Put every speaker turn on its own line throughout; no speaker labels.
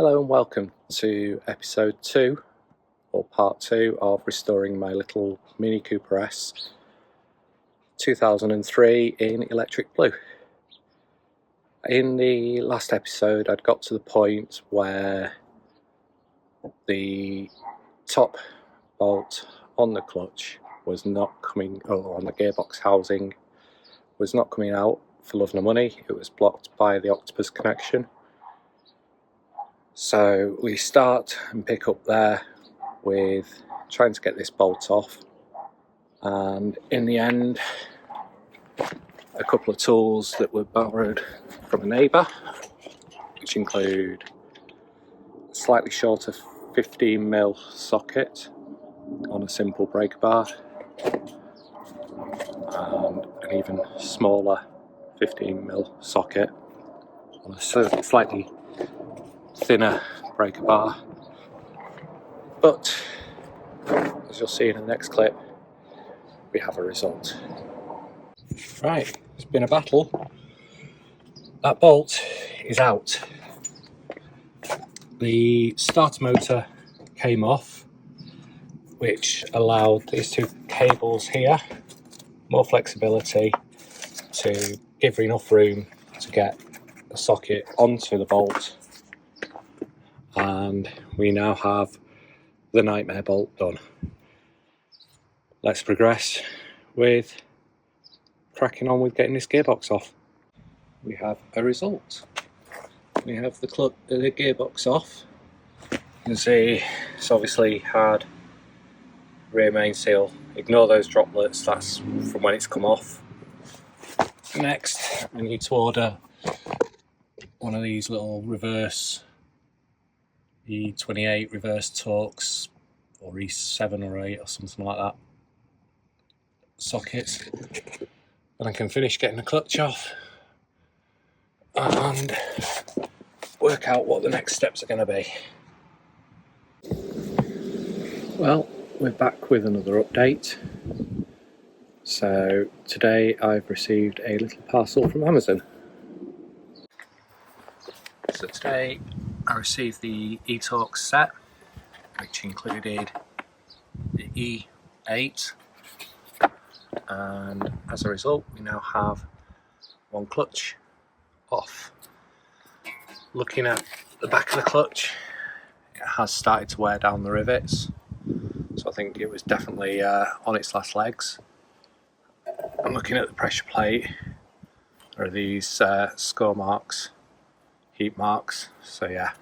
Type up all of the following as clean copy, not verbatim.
Hello and welcome to episode 2 or part 2 of restoring my little Mini Cooper S 2003 in electric blue. In the last episode I'd got to the point where the top bolt on the clutch was not coming, on the gearbox housing was not coming out for love nor money. It was blocked by the octopus connection. So we start and pick up there with trying to get this bolt off, and in the end a couple of tools that were borrowed from a neighbour, which include a slightly shorter 15mm socket on a simple breaker bar and an even smaller 15mm socket on a slightly thinner breaker bar. But as you'll see in the next clip, we have a result. Right, it's been a battle. That bolt is out. The starter motor came off, which allowed these two cables here more flexibility to give enough room to get the socket onto the bolt. And we now have the nightmare bolt done. Let's progress with cracking on with getting this gearbox off. We have a result. We have the gearbox off. You can see it's obviously had rear main seal. Ignore those droplets, that's from when it's come off. Next, we need to order one of these little reverse E28 reverse Torx, or E7 or 8 or something like that, sockets, and I can finish getting the clutch off and work out what the next steps are going to be. Well, we're back with another update. So today I've received a little parcel from Amazon. So today I received the E-Torx set, which included the E8, and as a result we now have one clutch off. Looking at the back of the clutch, it has started to wear down the rivets, so I think it was definitely on its last legs. I'm looking at the pressure plate. There are these score marks, heat marks, so yeah,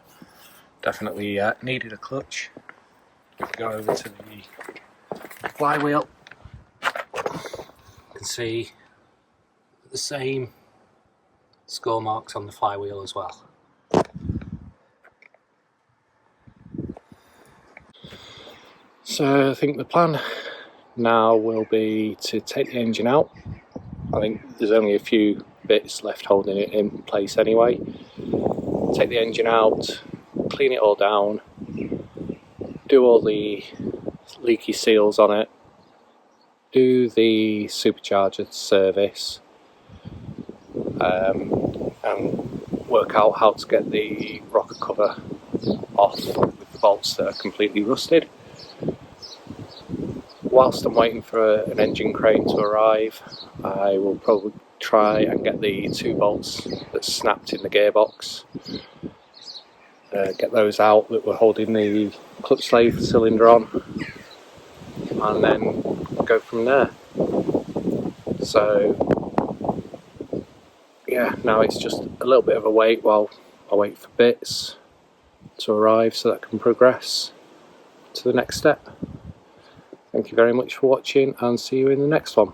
definitely needed a clutch. We can go over to the flywheel. You can see the same score marks on the flywheel as well. So I think the plan now will be to take the engine out. I think there's only a few bits left holding it in place anyway. Take the engine out, clean it all down, do all the leaky seals on it, do the supercharger service, and work out how to get the rocker cover off with the bolts that are completely rusted. Whilst I'm waiting for an engine crane to arrive, I will probably try and get the two bolts that snapped in the gearbox, get those out that were holding the clutch slave cylinder on, and then go from there. So yeah, now it's just a little bit of a wait while I wait for bits to arrive so that I can progress to the next step. Thank you very much for watching, and see you in the next one.